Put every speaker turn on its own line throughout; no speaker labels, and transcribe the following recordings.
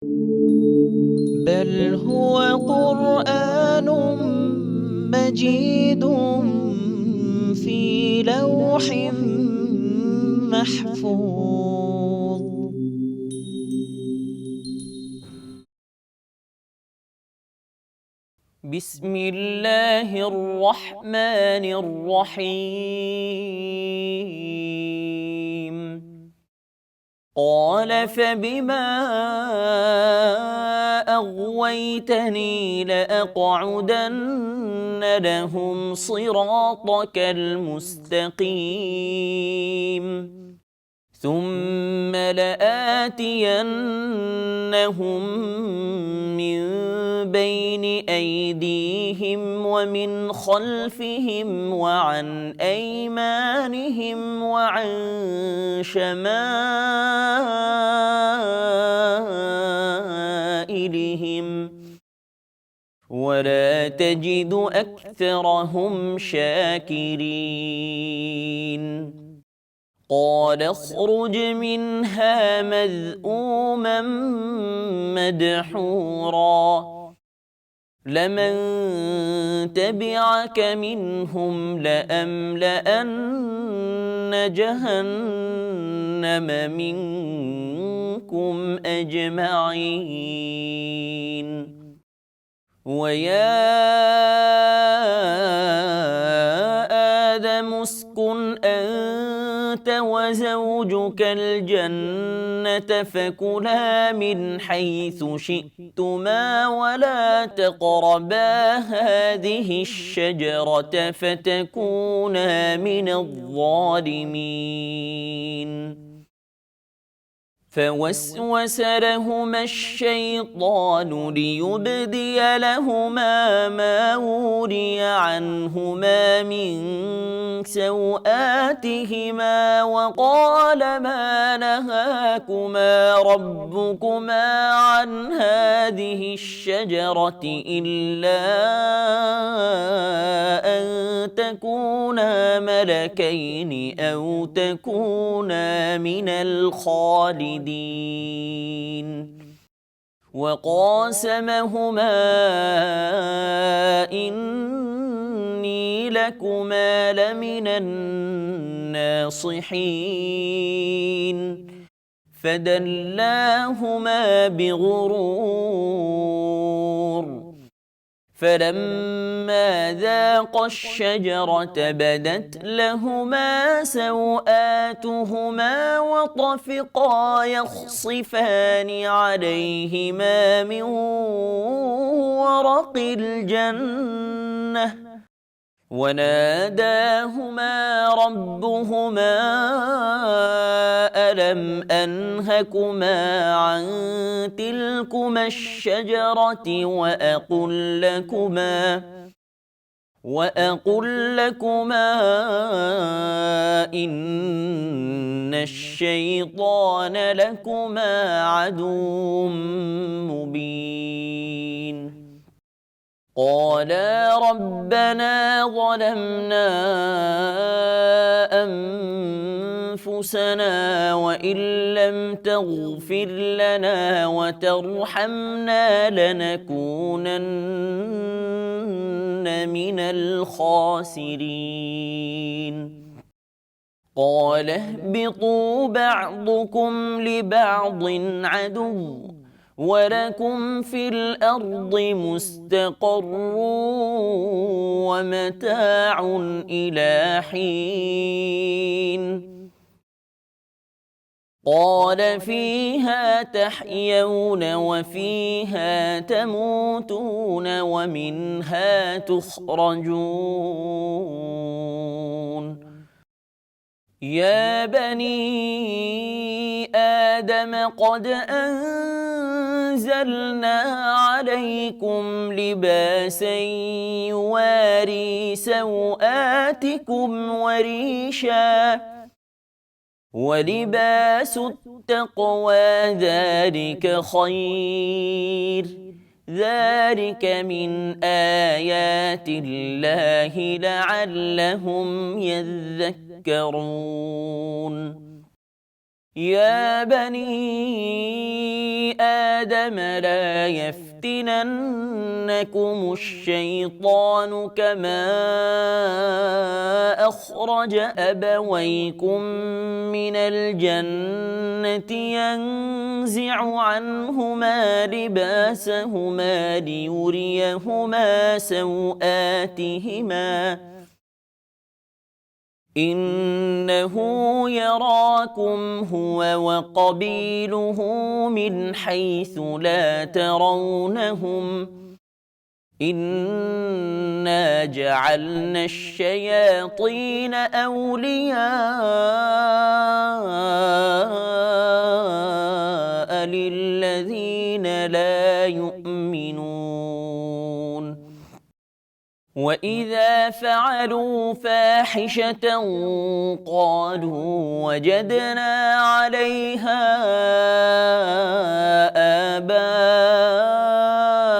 بل هو قرآن مجيد في لوح محفوظ. بسم الله الرحمن الرحيم. قال فبما أغويتني لأقعدن لهم صراطك المستقيم ثم لآتينهم من بين أيديهم ومن خلفهم وعن أيمانهم وعن شمائلهم ولا تجد أكثرهم شاكرين. قال اخرج منها مذءوما مدحورا لمن تبعك منهم لأملأن جهنم منكم أجمعين. ويا آدم اسكن أنت وزوجك الجنة فكلا من حيث شئتما ولا تقربا هذه الشجرة فتكونا من الظالمين. فوسوس لهما الشيطان ليبدي لهما ما وري عنهما من سوآتهما وقال ما نهاكما ربكما عن هذه الشجرة إلا أن تكونا ملكين أو تكونا من الخالدين. وقاسمهما إني لكما لمن الناصحين فدلاهما بغرور فلما ذاقا الشجرة بدت لهما سوآتهما وطفقا يخصفان عليهما من ورق الجنة وناداهما ربهما ألم أنهكما عن تلكما الشجرة وأقل لكما إن الشيطان لكما عدو مبين. قالا ربنا ظلمنا أنفسنا وإن لم تغفر لنا وترحمنا لنكونن من الخاسرين. قال اهبطوا بعضكم لبعض عدو ولكم في الأرض مستقر ومتاع إلى حين. قال فيها تحيون وفيها تموتون ومنها تخرجون. يا بني آدم قد أنزلنا عليكم لباسا يواري سوآتكم وريشا ولباس التقوى ذلك خير ذلك من آيات الله لعلهم يذكرون. يا بني آدم لا يفتننكم الشيطان كما أخرج أبويكم من الجنة ينزع عنهما لباسهما ليريهما سوآتهما إنه يراكم هو وقبيله من حيث لا ترونهم إنا جعلنا الشياطين أولياء للذين لا يؤمنون وإذا فعلوا فاحشة قالوا وجدنا عليها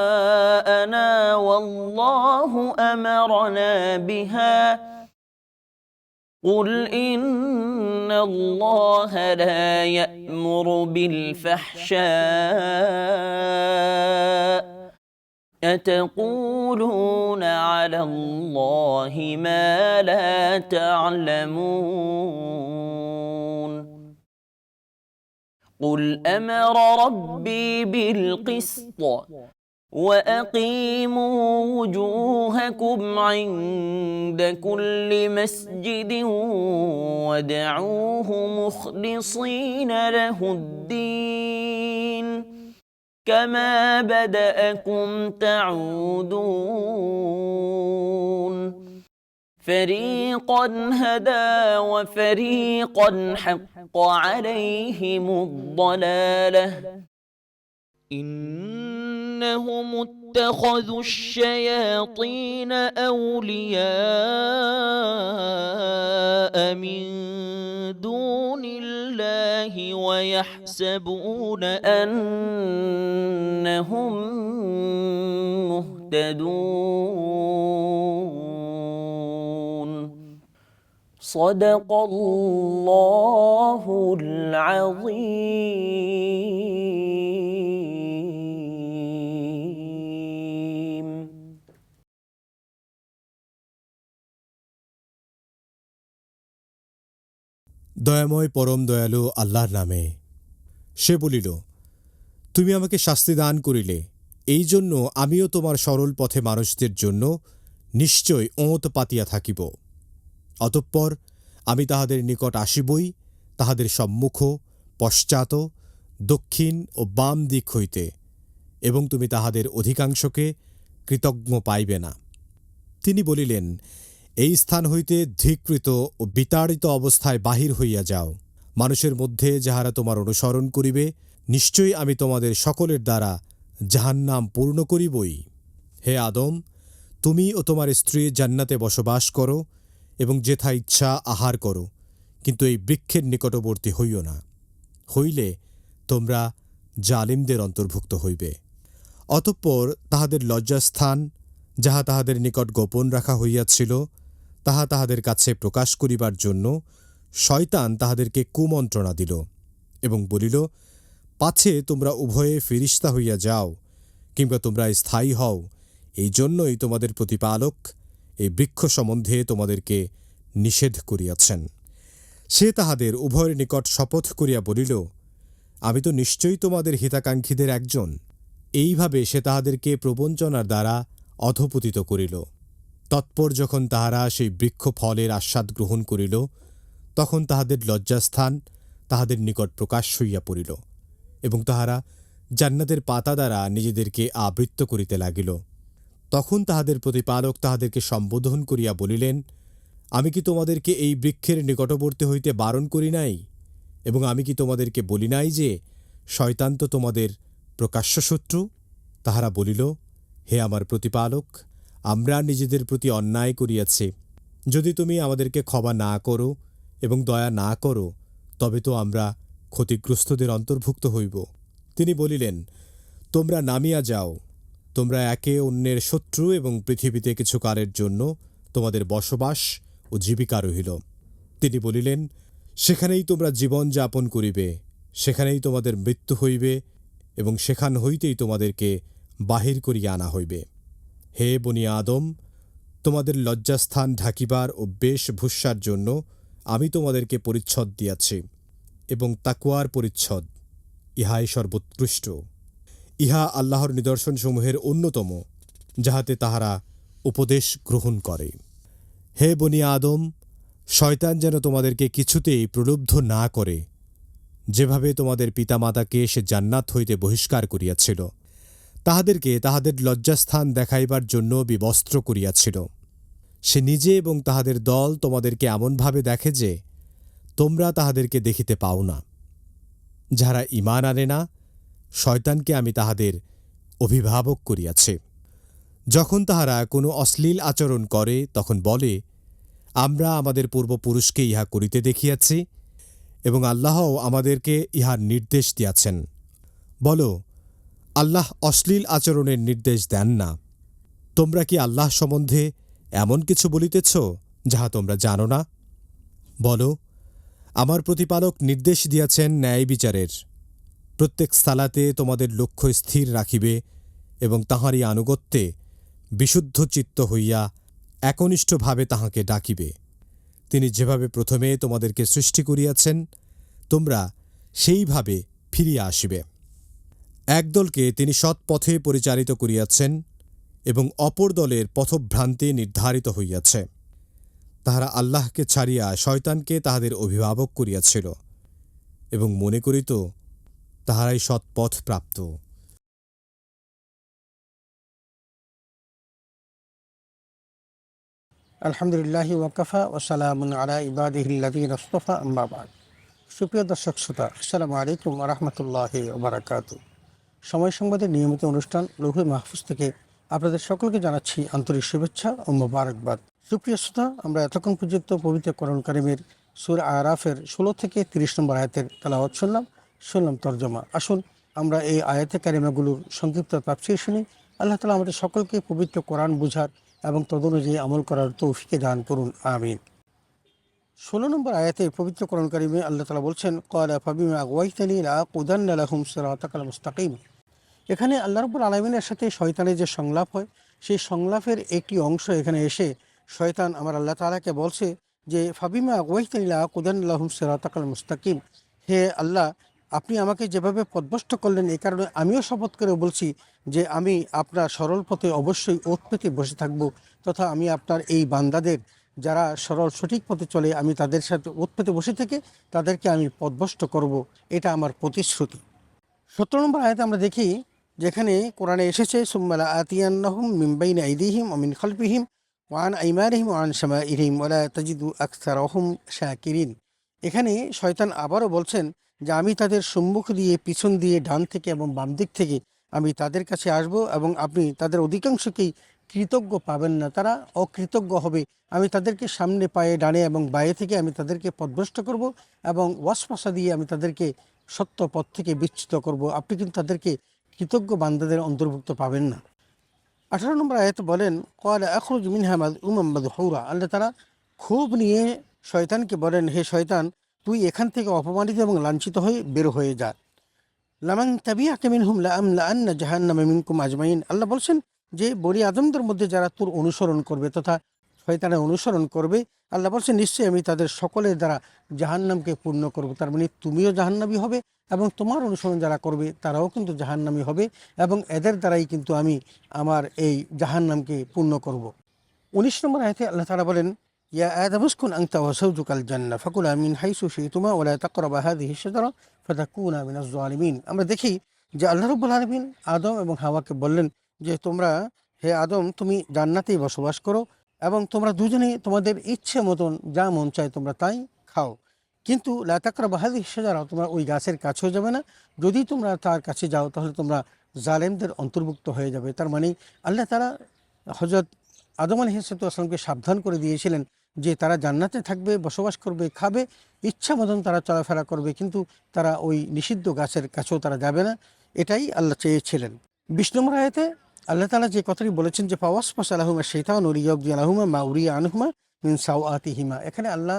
آباءنا والله أمرنا بها قل إن الله لا يأمر بالفحشاء أتقولون على الله ما لا تعلمون قل أمر ربي بالقسط وأقيموا وجوهكم عند كل مسجد وادعوه مخلصين له الدين كما بدأكم تعودون فريقا هدى وفريقا حق عليهم الضلالة إنهم اتخذوا الشياطين أولياء من دون الله ويحسبون أنهم مهتدون صدق الله العظيم
দয়াময় পরম দয়ালু আল্লাহর নামে। সে বলিল, তুমি আমাকে শাস্তি দান করিলে, এই জন্য আমিও তোমার সরল পথে মানুষদের জন্য নিশ্চয় ওঁত পাতিয়া থাকিব। অতঃপর আমি তাহাদের নিকট আসিবই, তাহাদের সম্মুখ, পশ্চাৎ, দক্ষিণ ও বাম দিক হইতে, এবং তুমি তাহাদের অধিকাংশকে কৃতজ্ঞ পাইবে না। তিনি বলিলেন, এই স্থান হইতে ধিক্কৃত ও বিতাড়িত অবস্থায় বাহির হইয়া যাও। মানুষের মধ্যে যাহারা তোমার অনুসরণ করিবে, নিশ্চয়ই আমি তোমাদের সকলের দ্বারা জাহান্নাম পূর্ণ করিবই। হে আদম, তুমি ও তোমার স্ত্রী জান্নাতে বসবাস করো এবং যেথা ইচ্ছা আহার করো, কিন্তু এই বৃক্ষের নিকটবর্তী হইও না, হইলে তোমরা জালিমদের অন্তর্ভুক্ত হইবে। অতঃপর তাহাদের লজ্জাস্থান, যাহা তাহাদের নিকট গোপন রাখা হইয়াছিল, তাহা তাহাদের কাছে প্রকাশ করিবার জন্য শয়তান তাহাদেরকে কুমন্ত্রণা দিল এবং বলিল, পাছে তোমরা উভয়ে ফিরিস্তা হইয়া যাও, কিংবা তোমরা স্থায়ী হও, এই জন্যই তোমাদের প্রতিপালক এই বৃক্ষ সম্বন্ধে তোমাদেরকে নিষেধ করিয়াছেন। সে তাহাদের উভয়ের নিকট শপথ করিয়া বলিল, আমি তো নিশ্চয়ই তোমাদের হিতাকাঙ্ক্ষীদের একজন। এইভাবে সে তাহাদেরকে প্রবঞ্চনার দ্বারা অধঃপতিত করিল। তৎপর যখন তাহারা সেই বৃক্ষ ফলের আস্বাদ গ্রহণ করিল, তখন তাহাদের লজ্জাস্থান তাহাদের নিকট প্রকাশ হইয়া পড়িল এবং তাহারা জান্নাতের পাতা দ্বারা নিজেদেরকে আবৃত্ত করিতে লাগিল। তখন তাহাদের প্রতিপালক তাহাদেরকে সম্বোধন করিয়া বলিলেন, আমি কি তোমাদেরকে এই বৃক্ষের নিকটবর্তী হইতে বারণ করি নাই? এবং আমি কি তোমাদেরকে বলি নাই যে শয়তান তো তোমাদের প্রকাশ্য শত্রু? তাহারা বলিল, হে আমার প্রতিপালক, আমরা নিজেদের প্রতি অন্যায় করিয়াছি। যদি তুমি আমাদেরকে ক্ষমা না করো এবং দয়া না করো, তবে তো আমরা ক্ষতিগ্রস্তদের অন্তর্ভুক্ত হইব। তিনি বলিলেন, তোমরা নামিয়া যাও, তোমরা একে অন্যের শত্রু এবং পৃথিবীতে কিছুকালের জন্য তোমাদের বসবাস ও জীবিকা রহিল। তিনি বলিলেন, সেখানেই তোমরা জীবন যাপন করিবে, সেখানেই তোমাদের মৃত্যু হইবে এবং সেখান হইতেই তোমাদেরকে বাহির করিয়া আনা হইবে। হে বনি আদম, তোমাদের লজ্জাস্থান ঢাকিবার ও বেশভূষার জন্য আমি তোমাদেরকে পরিচ্ছদ দিয়াছি, এবং তাকওয়ার পরিচ্ছদ, ইহাই সর্বোৎকৃষ্ট। ইহা আল্লাহর নিদর্শনসমূহের অন্যতম, যাহাতে তাহারা উপদেশ গ্রহণ করে। হে বনি আদম, শয়তান যেন তোমাদেরকে কিছুতেই প্রলুব্ধ না করে, যেভাবে তোমাদের পিতামাতাকে সে জান্নাত হইতে বহিষ্কার করিয়াছিল, তাহাদেরকে তাহাদের লজ্জাস্থান দেখাইবার জন্য বিবস্ত্র করিয়াছিল। সে নিজে এবং তাহাদের দল তোমাদেরকে এমনভাবে দেখে যে তোমরা তাহাদেরকে দেখিতে পাও না। যাহারা ঈমান আনে না, শয়তানকে আমি তাহাদের অভিভাবক করিয়াছি। যখন তাহারা কোনো অশ্লীল আচরণ করে, তখন বলে, আমরা আমাদের পূর্বপুরুষকে ইহা করিতে দেখিয়াছি এবং আল্লাহও আমাদেরকে ইহার নির্দেশ দিয়াছেন। বলো, আল্লাহ অশ্লীল আচরণের নির্দেশ দেন না। তোমরা কি আল্লাহ সম্বন্ধে এমন কিছু বলিতেছ যাহা তোমরা জানো না? বলো, আমার প্রতিপালক নির্দেশ দিয়াছেন ন্যায় বিচারের। প্রত্যেক সালাতে তোমাদের লক্ষ্য স্থির রাখিবে এবং তাঁহারই আনুগত্যে বিশুদ্ধ চিত্ত হইয়া একনিষ্ঠভাবে তাহাকে ডাকিবে। তিনি যেভাবে প্রথমে তোমাদেরকে সৃষ্টি করিয়াছেন, তোমরা সেইভাবে ফিরিয়া আসিবে। একদলকে তিনি সৎ পথে পরিচালিত করিয়াছেন এবং অপর দলের পথভ্রান্তি নির্ধারিত হইয়াছে। তাহারা আল্লাহকে ছাড়িয়া শয়তানকে তাহাদের অভিভাবক করিয়াছিল এবং মনে করিত তাহারাই সৎপথ প্রাপ্ত।
আলহামদুলিল্লাহি ওয়াকাফা ওয়াসালামুন আলা ইবাদিহিল্লাযীনা ইসতাফা, আম্মা বা'দ। সুপ্রিয় দর্শক শ্রোতা, আসসালামু আলাইকুম ওয়া রাহমাতুল্লাহি ওয়া বারাকাতুহু। সময় সংবাদের নিয়মিত অনুষ্ঠান লৌহে মাহফুজ থেকে আপনাদের সকলকে জানাচ্ছি আন্তরিক শুভেচ্ছা ও মোবারকবাদ। সুপ্রিয় শ্রোতা, আমরা এতক্ষণ পর্যন্ত পবিত্র কোরআন কারিমের সূরা আরাফের 16 থেকে 30 নম্বর আয়াতের তেলাওয়াত শুনলাম তরজমা। আসুন আমরা এই আয়াতে কারিমাগুলোর সংক্ষিপ্ত তাফসীর শুনি। আল্লাহ তাআলা আমাদের সকলকে পবিত্র কোরআন বুঝার এবং তদনুযায়ী আমল করার তৌফিক দান করুন, আমিন। 16 নম্বর আয়াতে পবিত্র কোরআন কারিমে আল্লাহ তাআলা বলছেন, ক্বালা ফাবিমা আগওয়াইতানি লাআকুদান্না লাহুম সিরাতাকাল মুস্তাকিম। এখানে আল্লাহ রাব্বুল আলামিনের সাথে শয়তানের যে সংলাপ হয়, সেই সংলাপের একটি অংশ এখানে এসে শয়তান আমার আল্লাহ তাআলাকে বলছে যে, ফাবিমা আগওয়াইতানি লাআকুদান্না লাহুম সিরাতাকাল মুস্তাকিম। হে আল্লাহ, আপনি আমাকে যেভাবে পথভ্রষ্ট করলেন, এই কারণে আমিও শপথ করে বলছি যে আমি আপনার সরল পথে অবশ্যই ওত পেতে বসে থাকব, তথা আমি আপনার এই বান্দাদের যারা সরল সঠিক পথে চলে, আমি তাদের সাথে ওত পেতে বসে থেকে তাদেরকে আমি পথভ্রষ্ট করব। এটা আমার প্রতিশ্রুতি। 17 নম্বর আয়াতে আমরা দেখি, যেখানে কোরআনে এসেছে, সুম্মা আতিয়ান্নাহুম মিন বাইনি আইদিহিম ওয়া মিন খালফিহিম ওয়া আন আইমানিহিম ওয়া আন শামাইলিহিম ওয়া লা তাজিদু আকসারাহুম শাকিরিন। এখানে শয়তান আবারও বলছেন যে আমি তাদের সম্মুখ দিয়ে, পিছন দিয়ে, ডান থেকে এবং বাম দিক থেকে আমি তাদের কাছে আসব এবং আপনি তাদের অধিকাংশকেই কৃতজ্ঞ পাবেন না, তারা অকৃতজ্ঞ হবে। আমি তাদেরকে সামনে, পায়ে, ডানে এবং বায়ে থেকে আমি তাদেরকে পথভ্রষ্ট করব এবং ওয়াসওয়াসা দিয়ে আমি তাদেরকে সত্য পথ থেকে বিচ্যুত করব। আপনি কিন্তু তাদেরকে কৃতজ্ঞ বান্দাদের অন্তর্ভুক্ত পাবেন না। 18 নম্বর আয়াতে বলেন, ক্বালা আখরুজ মিনহা মাযউমান মাদহুরা। আল্লাহ তাআলা ক্ষোভ নিয়ে শয়তানকে বলেন, হে শয়তান, তুই এখান থেকে অপমানিত এবং লাঞ্ছিত হয়ে বের হয়ে যা। লামান তাবিআকা মিনহুম লাআমলাআন্না জাহান্নামা মিনকুম আজমাইন। আল্লাহ বলছেন যে বনি আদমদের মধ্যে যারা তোর অনুসরণ করবে তথা শয়তানের অনুসরণ করবে, আল্লাহ বলছেন নিশ্চয়ই আমি তাদের সকলের দ্বারা জাহান্নামকে পূর্ণ করব। তার মানে তুমিও জাহান্নামী হবে এবং তোমার অনুসরণ যারা করবে তারাও কিন্তু জাহান্নামী হবে এবং এদের দ্বারাই কিন্তু আমি আমার এই জাহান্নামকে পূর্ণ করব। 19 নম্বর আয়াতে আল্লাহ তাআলা বলেন, ইয়া আদম উসকুন আনতা ওয়া যাওজুকাল জান্নাহ ফাকুলা মিন হাইসু শি'তুমা ওয়া লা তাকরাবা হাযিহি শাজারা ফাতাকুনা মিনাজ জালিমিন। আমরা দেখি যে আল্লাহ রাব্বুল আলামিন আদম এবং হাওয়াকে বললেন যে তোমরা, হে আদম, তুমি জান্নাতেই বসবাস করো এবং তোমরা দুজনেই তোমাদের ইচ্ছে মতন যা মন চায় তোমরা তাই খাও, কিন্তু লা তাকরাবা হাযিহি শাজারা, তোমরা ওই গাছের কাছেও যাবে না। যদি তোমরা তার কাছে যাও তাহলে তোমরা জালেমদের অন্তর্ভুক্ত হয়ে যাবে। তার মানে আল্লাহ তাআলা হযরত আদম আলাইহিস সালামকে সাবধান করে দিয়েছিলেন যে তারা জান্নাতে থাকবে, বসবাস করবে, খাবে, ইচ্ছা মতন তারা চলাফেরা করবে, কিন্তু তারা ওই নিষিদ্ধ গাছের কাছেও তারা যাবে না। এটাই আল্লাহ চেয়েছিলেন। 20 নম্বর আয়াতে আল্লাহ তাআলা যে কথাটি বলেছেন যে ফাওয়াসওয়াসা লাহুমা শাইতানু লিইয়ুবদিয়া লাহুমা মা উরিয়া আনহুমা মিন সাওআতিহিমা। এখানে আল্লাহ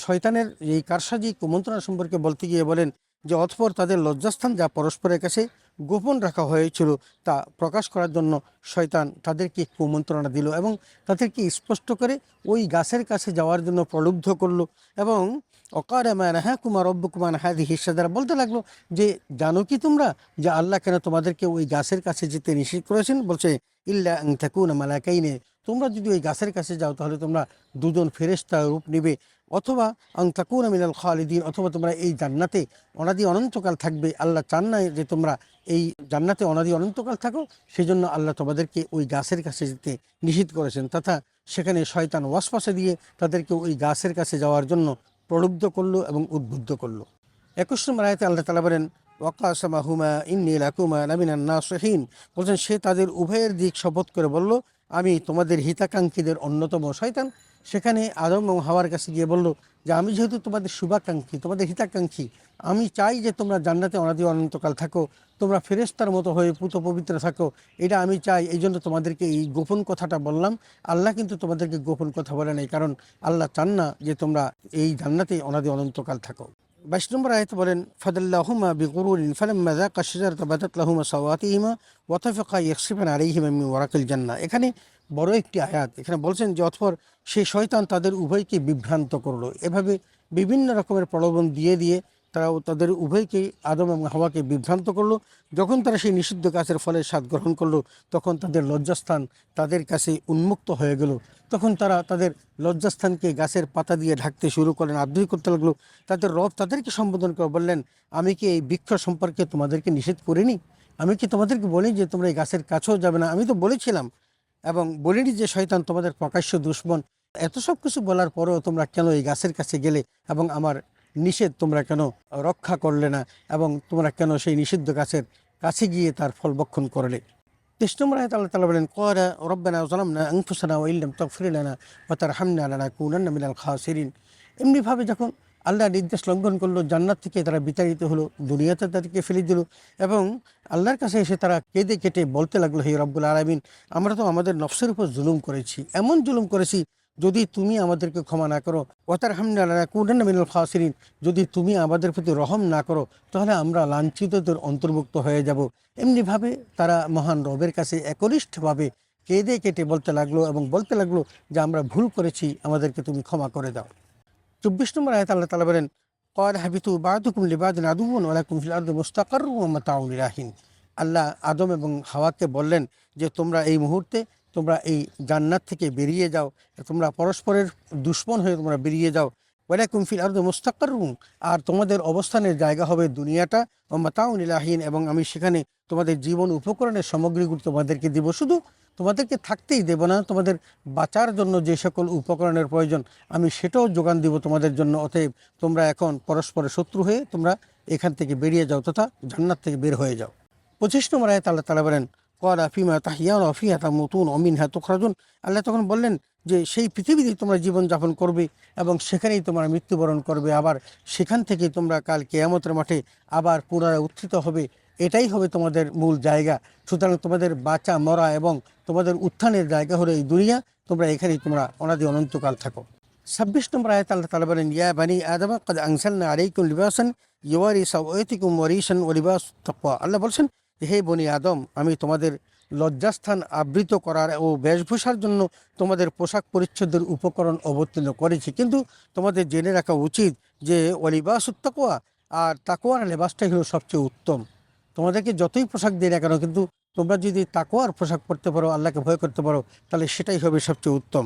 শয়তানের এই কারসাজি কুমন্ত্রণা সম্পর্কে বলতে গিয়ে বলেন যে অতঃপর তাদের লজ্জাস্থান যা পরস্পরের কাছে গোপন রাখা হয়েছিল তা প্রকাশ করার জন্য শয়তান তাদেরকে কুমন্ত্রণা দিল এবং তাদেরকে স্পষ্ট করে ওই গাছের কাছে যাওয়ার জন্য প্রলুব্ধ করলো এবং অকারামান হ্যাঁ কুমার রব্বুকুমান হাদিহি সাজারা বলতে লাগলো যে জানো কি তোমরা যে আল্লাহ কেন তোমাদেরকে ওই গাছের কাছে যেতে নিষেধ করেছেন? বলছে ইল্লা আন তাকুনা মালাকাইনে, তোমরা যদি ওই গাছের কাছে যাও তাহলে তোমরা দুজন ফেরেশতা রূপ নেবে, অথবা আন তাকুনা মিনাল খালিদিন, অথবা তোমরা এই জান্নাতে অনাদি অনন্তকাল থাকবে। আল্লাহ চান না যে তোমরা এই জান্নাতে অনাদি অনন্তকাল থাকো, সেই জন্য আল্লাহ তোমাদেরকে ওই গাছের কাছে যেতে নিষেধ করেছেন। তথা সেখানে শয়তান ওয়াসওয়াসা দিয়ে তাদেরকে ওই গাছের কাছে যাওয়ার জন্য প্রলুব্ধ করলো এবং উদ্বুদ্ধ করলো। 21 নম্বর আয়াতে আল্লাহ তাআলা বলেন ওয়াকাসামাহুমা ইন্নী লাকুমা লামিনান নাসিহিন, বলছেন সে তাদের উভয়ের দিক শপথ করে বলল আমি তোমাদের হিতাকাঙ্ক্ষীদের অন্যতম। শয়তান সেখানে আদম এবং হাওয়ার কাছে গিয়ে বলল যে আমি যেহেতু তোমাদের শুভাকাঙ্ক্ষী, তোমাদের হিতাকাঙ্ক্ষী, আমি চাই যে তোমরা জান্নাতে অনাদি অনন্তকাল থাকো, তোমরা ফেরেশতার মতো হয়ে পুত পবিত্র থাকো, এটা আমি চাই, এই জন্য তোমাদেরকে এই গোপন কথাটা বললাম। আল্লাহ কিন্তু তোমাদেরকে গোপন কথা বলে নাই, কারণ আল্লাহ চান না যে তোমরা এই জান্নাতে অনাদি অনন্তকাল থাকো। 22 নম্বর আয়াতে বলেন ফাদাল্লাহুমা বিগুরুরিন ফালাম্মা যাকা শাজারাতা বাদাত লাহুমা সাওয়াতিহিমা ওয়া তাফাকা ইয়াখসিফান আলাইহিমা মিন ওয়ারাকিল জান্নাহ। এখানে বড় একটি আয়াত। এখানে বলছেন যে অতঃপর সেই শয়তান তাদের উভয়কে বিভ্রান্ত করলো। এভাবে বিভিন্ন রকমের প্রলোভন দিয়ে দিয়ে তারাও তাদের উভয়কে আদম এবং হাওয়াকে বিভ্রান্ত করলো। যখন তারা সেই নিষিদ্ধ গাছের ফলের স্বাদ গ্রহণ করলো তখন তাদের লজ্জাস্থান তাদের কাছে উন্মুক্ত হয়ে গেল। তখন তারা তাদের লজ্জাস্থানকে গাছের পাতা দিয়ে ঢাকতে শুরু করলেন, আবৃত্তি করতে লাগলো। তাদের রব তাদেরকে সম্বোধন করে বললেন আমি কি এই বৃক্ষ সম্পর্কে তোমাদেরকে নিষেধ করিনি? আমি কি তোমাদেরকে বলি যে তোমরা এই গাছের কাছেও যাবে না? আমি তো বলেছিলাম এবং বলিনি যে শয়তান তোমাদের প্রকাশ্য দুশমন? এত সব কিছু বলার পরেও তোমরা কেন এই গাছের কাছে গেলে এবং আমার নিষেধ তোমরা কেন রক্ষা করলে না এবং তোমরা কেন সেই নিষিদ্ধ গাছের কাছে গিয়ে তার ফল ভক্ষণ করলে? 23 নম্বর আয়াতে আল্লাহ তাআলা বলেন ক্বালা রাব্বানা যালামনা আনফুসানা ওয়া ইল্লাম তাগফির লানা ওয়া তারহামনা লানাকুনান্না মিনাল খাসিরিন। এমনিভাবে যখন আল্লাহ নির্দেশ লঙ্ঘন করলো, জান্নাত থেকে তারা বিতাড়িত হলো, দুনিয়াতে তাদেরকে ফেলে দিল এবং আল্লাহর কাছে এসে তারা কেঁদে কেটে বলতে লাগলো হে রব্বুল আলামিন, আমরা তো আমাদের নফসের উপর জুলুম করেছি, এমন জুলুম করেছি যদি তুমি আমাদেরকে ক্ষমা না করো, ওয়া তারহামনা লানাকুনান্না মিনাল খাসিরিন, যদি তুমি আমাদের প্রতি রহম না করো তাহলে আমরা লাঞ্ছিতদের অন্তর্ভুক্ত হয়ে যাব। এমনিভাবে তারা মহান রবের কাছে একনিষ্ঠভাবে কেঁদে কেটে বলতে লাগলো এবং বলতে লাগলো যে আমরা ভুল করেছি, আমাদেরকে তুমি ক্ষমা করে দাও। 24 নম্বর আয়াতে আল্লাহ তাআলা বলেন ক্বালা হাবিতু বা'দুকুম লিবা'দিন আদুওয়ুন ওয়া লাকুম ফিল আরদি মুস্তাকাররুন ওয়া মাতাউন ইলা হিন। আল্লাহ আদম এবং হাওয়াকে বললেন যে তোমরা এই মুহূর্তে তোমরা এই জান্নাত থেকে বেরিয়ে যাও, তোমরা পরস্পরের দুশমন হয়ে তোমরা বেরিয়ে যাও। ওয়া লাকুম ফিল আরদি মুস্তাকাররুন, আর তোমাদের অবস্থানের জায়গা হবে দুনিয়াটা, ওয়া মাতাউন ইলা হিন, এবং আমি সেখানে তোমাদের জীবন উপকরণের সামগ্রীগুলো তোমাদেরকে দিব। শুধু তোমাদেরকে থাকতেই দেব না, তোমাদের বাঁচার জন্য যে সকল উপকরণের প্রয়োজন আমি সেটাও যোগান দিব তোমাদের জন্য। অতএব তোমরা এখন পরস্পরের শত্রু হয়ে তোমরা এখান থেকে বেরিয়ে যাও তথা জান্নাত থেকে বের হয়ে যাও। 25 নম্বর আয়াতে আল্লাহ তাআলা বলেন ক্বালা ফিমা তাহইয়াউন ওয়া ফিহা তামুতুন ওয়া মিনহা তুখরাজুন। আল্লাহ তখন বললেন যে সেই পৃথিবীতেই তোমরা জীবনযাপন করবে এবং সেখানেই তোমরা মৃত্যুবরণ করবে, আবার সেখান থেকেই তোমরা কাল কিয়ামতের মাঠে আবার পুনরায় উত্থিত হবে, এটাই হবে তোমাদের মূল জায়গা। সুতরাং তোমাদের বাঁচা মরা এবং তোমাদের উত্থানের জায়গা হলো এই দুনিয়া, তোমরা এখানেই তোমরা অনাদি অনন্তকাল থাকো। 26 নম্বর আয়াতে আল্লাহ তাআলা বলেন ইয়া বানি আদম ক্বাদ আনজালনা আলাইকুম লিবাসান ইউওয়ারি সাওআতিকুম ওয়া রিশান ওয়া লিবাসুত তাকওয়া। আল্লাহ বলছেন হে বনি আদম, আমি তোমাদের লজ্জাস্থান আবৃত করার ও বেশভূষার জন্য তোমাদের পোশাক পরিচ্ছদের উপকরণ অবতীর্ণ করেছি, কিন্তু তোমাদের জেনে রাখা উচিত যে ওয়া লিবাসুত তাকওয়া, আর তাকওয়ার লেবাসটাই হলো সবচেয়ে উত্তম। তোমাদেরকে যতই পোশাক দিই না কেন, কিন্তু তোমরা যদি তাকওয়ার পোশাক পরতে পারো, আল্লাহকে ভয় করতে পারো, তাহলে সেটাই হবে সবচেয়ে উত্তম।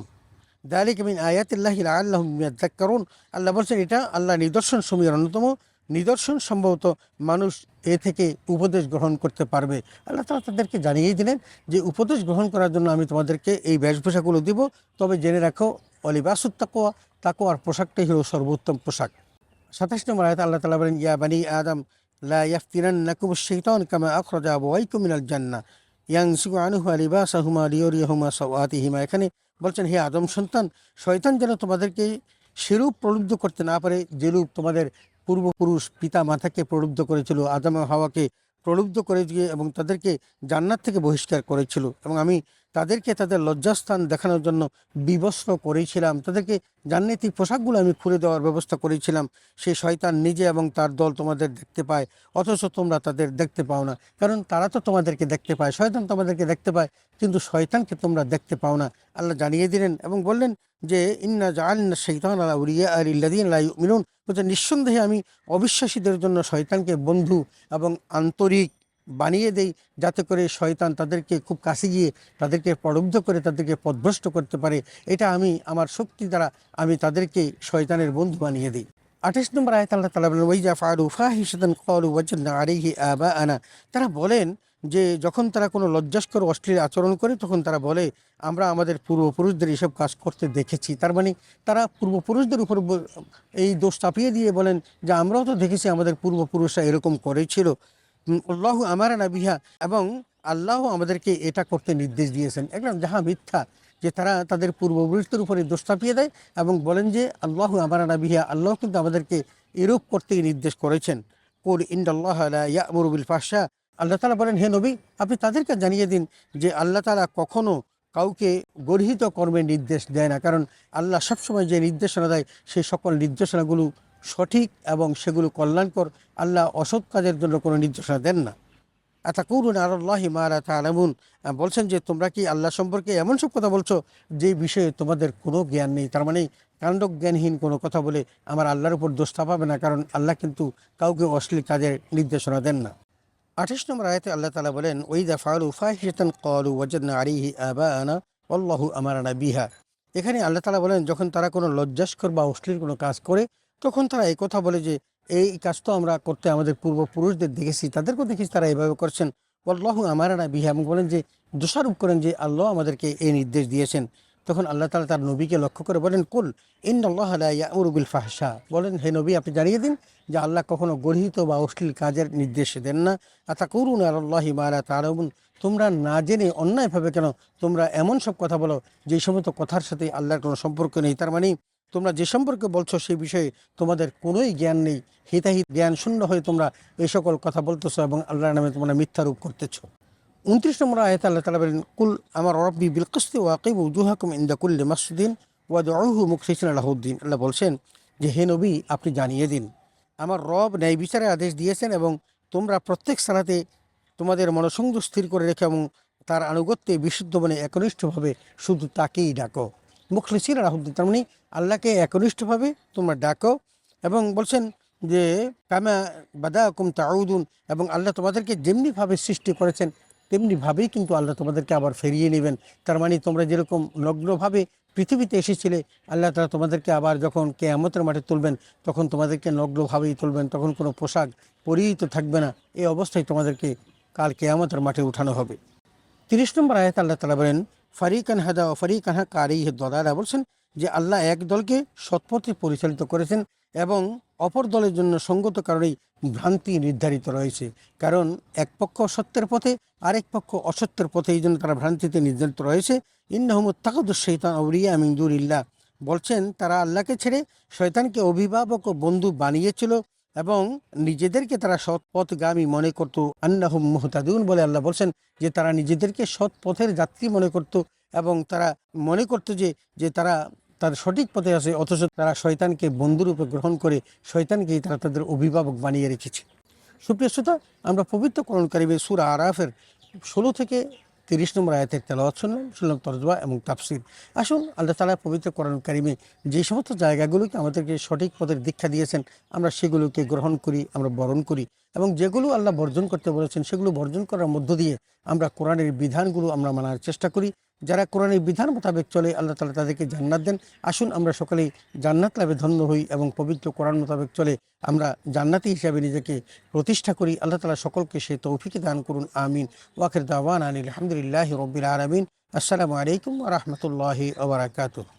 যালিকা মিন আয়াতিল্লাহি লাআল্লাহুম ইয়াযাক্কারুন। আল্লাহ বলছেন এটা আল্লাহ নিদর্শন সমূহের অন্যতম নিদর্শন, সম্ভবত মানুষ এ থেকে উপদেশ গ্রহণ করতে পারবে। আল্লাহ তাআলা তাদেরকে জানিয়েই দিলেন যে উপদেশ গ্রহণ করার জন্য আমি তোমাদেরকে এই বেশভূষাগুলো দিব, তবে জেনে রাখো ওয়ালিবাসুত তাকওয়া, তাকওয়ার পোশাকটাই হলো সর্বোত্তম পোশাক। 27 নম্বর আয়াতে আল্লাহ তাআলা বলেন ইয়া বানি আদম লা ইয়াফতিনান্নাকুম আশ-শাইতান কামা আখরাজা আবওয়াইকুম মিনাল জান্নাহ ইয়ানসিগু আনহুমা লিবাসাহুমা লিয়ুরিয়াহুমা সাওআতিহিমা। এখানে বলছেন হে আদম সন্তান, শয়তান যেন তোমাদেরকে সেরূপ প্রলুব্ধ করতে না পারে যেরূপ তোমাদের পূর্বপুরুষ পিতা মাতাকে প্রলুব্ধ করেছিল, আদম ও হাওয়াকে প্রলুব্ধ করে দিয়ে এবং তাদেরকে জান্নাত থেকে বহিষ্কার করেছিল, এবং আমি তাদেরকে তাদের লজ্জাস্থান দেখানোর জন্য বিবস্ত্র করেছিলাম, তাদেরকে জান্নাতি পোশাকগুলো আমি খুলে দেওয়ার ব্যবস্থা করেছিলাম। সেই শয়তান নিজে এবং তার দল তোমাদের দেখতে পায়, অথচ তোমরা তাদের দেখতে পাও না, কারণ তারা তো তোমাদেরকে দেখতে পায়, শয়তান তোমাদেরকে দেখতে পায়, কিন্তু শয়তানকে তোমরা দেখতে পাও না। আল্লাহ জানিয়ে দিলেন এবং বললেন যে ইন্না জাআলনা শাইতানা আউলিয়া লিল্লাযিনা লা ইউমিনুন, নিঃসন্দেহে আমি অবিশ্বাসীদের জন্য শয়তানকে বন্ধু এবং আন্তরিক বানিয়ে দেই, যাতে করে শয়তান তাদেরকে খুব কাছে গিয়ে তাদেরকে প্রলুব্ধ করে তাদেরকে পথভ্রষ্ট করতে পারে। এটা আমি আমার শক্তি দ্বারা আমি তাদেরকে শয়তানের বন্ধু বানিয়ে দিই। 28 নম্বর আয়াত আল্লাহ তাআলা বলেন ওয়াইজা ফাআলু ফাহিশাতান ক্বালু ওয়াজাদনা আলাইহি আবাআনা, তারা বলেন যে যখন তারা কোনো লজ্জাস্কর অশ্লীল আচরণ করে তখন তারা বলে আমরা আমাদের পূর্বপুরুষদের এসব কাজ করতে দেখেছি। তার মানে তারা পূর্বপুরুষদের উপর এই দোষ চাপিয়ে দিয়ে বলেন যে আমরাও তো দেখেছি আমাদের পূর্বপুরুষরা এরকম করেছিল। আল্লাহু আমারানা বিহা, এবং আল্লাহ আমাদেরকে এটা করতে নির্দেশ দিয়েছেন। একদম যাহা মিথ্যা, যে তারা তাদের পূর্বপুরুষদের উপরে দোষ চাপিয়ে দেয় এবং বলেন যে আল্লাহু আমারানা বিহা, আল্লাহ কিন্তু আমাদেরকে এরূপ করতে নির্দেশ করেছেন। কুল ইন্নাল্লাহা লা ইয়া'মুরু বিল ফাহশা, আল্লাহ তাআলা বলেন হে নবী আপনি তাদেরকে জানিয়ে দিন যে আল্লাহ তাআলা কখনো কাউকে গর্হিত কর্মের নির্দেশ দেয় না, কারণ আল্লাহ সবসময় যে নির্দেশনা দেয় সেই সকল নির্দেশনাগুলো সঠিক এবং সেগুলো কল্যাণকর। আল্লাহ অসৎ কাজের জন্য কোনো নির্দেশনা দেন না। আতাকুলুনা আলাল্লাহি মা লা তা'লামুন, বলছেন যে তোমরা কি আল্লাহ সম্পর্কে এমন সব কথা বলছো যে বিষয়ে তোমাদের কোনো জ্ঞান নেই। তার মানে কাণ্ড জ্ঞানহীন কোনো কথা বলে আমার আল্লাহর উপর দোষ চাপাবে না, কারণ আল্লাহ কিন্তু কাউকে অশ্লীল কাজের নির্দেশনা দেন না। 28 নম্বর আয়াতে আল্লাহ তাআলা বলেন ওয়াইযা ফাআলু ফাহিশাতান ক্বালু ওয়াজাদনা আলাইহি আবাআনা ওয়াল্লাহু আমারানা বিহা। এখানে আল্লাহ তাআলা বলেন যখন তারা কোনো লজ্জাস্কর বা অশ্লীল কোনো কাজ করে তখন তারা এই কথা বলে যে এই কাজ তো আমরা করতে আমাদের পূর্বপুরুষদের দেখেছি, তাদেরকেও দেখেছি তারা এইভাবে করছেন। ওয়াল্লাহু আমারানা বিহা, এবং বলেন যে দোষারোপ করেন যে আল্লাহ আমাদেরকে এই নির্দেশ দিয়েছেন। তখন আল্লাহ তাআলা তার নবীকে লক্ষ্য করে বলেন কুল ইন্নাল্লাহা লা ইয়া'মুরু বিল ফাহশা, বলেন হে নবী আপনি জানিয়ে দিন যে আল্লাহ কখনো গর্হিত বা অশ্লীল কাজের নির্দেশ দেন না। আতাকুলুনা আলাল্লাহি মা লা তা'লামুন, তোমরা না জেনে অন্যায়ভাবে কেন তোমরা এমন সব কথা বলো যেই সমস্ত কথার সাথে আল্লাহর কোনো সম্পর্ক নেই। তার মানে তোমরা যে সম্পর্কে বলছো সেই বিষয়ে তোমাদের কোনোই জ্ঞান নেই, হিতাহিত জ্ঞান শূন্য হয়ে তোমরা এই সকল কথা বলতেছো এবং আল্লাহর নামে তোমরা মিথ্যারোপ করতেছো। 29 নম্বর আয়াতে আল্লাহ তাআলা বলেন কুল আমার রব্বি বিল কিসতি ওয়া আকিমু উজুহাকুম ইনদা কুল্লি মাসজিদিন ওয়াদউহু মুখলিসিনা লাহুদ্দিন। আল্লাহ বলছেন যে হে নবী আপনি জানিয়ে দিন আমার রব ন্যায় বিচারের আদেশ দিয়েছেন এবং তোমরা প্রত্যেক সালাতে তোমাদের মনসংযোগ স্থির করে রেখে এবং তার আনুগত্যে বিশুদ্ধ মনে একনিষ্ঠভাবে শুধু তাকেই ডাকো। মুখলিসিনা লাহুদ্দিন, তার মানে আল্লাহকে একনিষ্ঠভাবে তোমরা ডাকো। এবং বলছেন যে কামা বাদাকুম তাউদুন, এবং আল্লাহ তোমাদেরকে যেমনিভাবে সৃষ্টি করেছেন তেমনিভাবেই কিন্তু আল্লাহ তোমাদেরকে আবার ফিরিয়ে নেবেন। তার মানে তোমরা যেরকম নগ্নভাবে পৃথিবীতে এসেছিলে আল্লাহ তাআলা তোমাদেরকে আবার যখন কিয়ামতের মাঠে তুলবেন তখন তোমাদেরকে নগ্নভাবেই তুলবেন, তখন কোনো পোশাক পরিহিত থাকবে না। এই অবস্থায় তোমাদেরকে কাল কিয়ামতের মাঠে উঠানো হবে। 30 নম্বর আয়াতে আল্লাহ তাআলা বলেন ফারিকান হাদা ও ফারিকান হাক্কা আলাইহি দালালা, বলছেন যে আল্লাহ এক দলকে সৎপথে পরিচালিত করেছেন এবং অপর দলের জন্য সঙ্গত কারণেই ভ্রান্তি নির্ধারিত রয়েছে, কারণ এক পক্ষ সত্যের পথে আরেক পক্ষ অসত্যের পথে, এই জন্য তারা ভ্রান্তিতে নির্ধারিত রয়েছে। ইন্নাহুম ইত্তাখাযুশ শাইতান আউলিয়া মিন দুনিল্লাহ, বলছেন তারা আল্লাহকে ছেড়ে শয়তানকে অভিভাবক ও বন্ধু বানিয়েছিল এবং নিজেদেরকে তারা সৎ পথগামী মনে করত। আন্নাহুম মুহতাদুন, বলে আল্লাহ বলছেন যে তারা নিজেদেরকে সৎ পথের যাত্রী মনে করত এবং তারা মনে করত যে তারা তার সঠিক পথে আছে, অথচ তারা শয়তানকে বন্ধুরূপে গ্রহণ করে শয়তানকেই তারা তাদের অভিভাবক বানিয়ে রেখেছে। সুপ্রিয় শ্রোতা, আমরা পবিত্র কোরআন কারীমের সূরা আরাফের 16 থেকে 30 নম্বর আয়াতের তেলাওয়াত শুনলাম তরজমা এবং তাফসীর। আসুন আল্লাহ তাআলা পবিত্র কোরআন কারীমে যে সমস্ত জায়গাগুলোকে আমাদেরকে সঠিক পথের দীক্ষা দিয়েছেন আমরা সেগুলোকে গ্রহণ করি, আমরা বরণ করি, এবং যেগুলো আল্লাহ বর্জন করতে বলেছেন সেগুলো বর্জন করার মধ্য দিয়ে আমরা কোরআনের বিধানগুলো আমরা মানার চেষ্টা করি। যারা কোরআনের বিধান মোতাবেক চলে আল্লাহ তাআলা তাদেরকে জান্নাত দেন। আসুন আমরা সকলেই জান্নাত লাভে ধন্য হই এবং পবিত্র কোরআন মোতাবেক চলে আমরা জান্নাতি হিসাবে নিজেকে প্রতিষ্ঠা করি। আল্লাহ তাআলা সকলকে সে তৌফিক দান করুন, আমিন। ওয়াখির দাওয়ানা আলহামদুলিল্লাহি রাব্বিল আলামিন। আসসালামু আলাইকুম ওয়া রাহমাতুল্লাহি ওয়া বারাকাতুহু।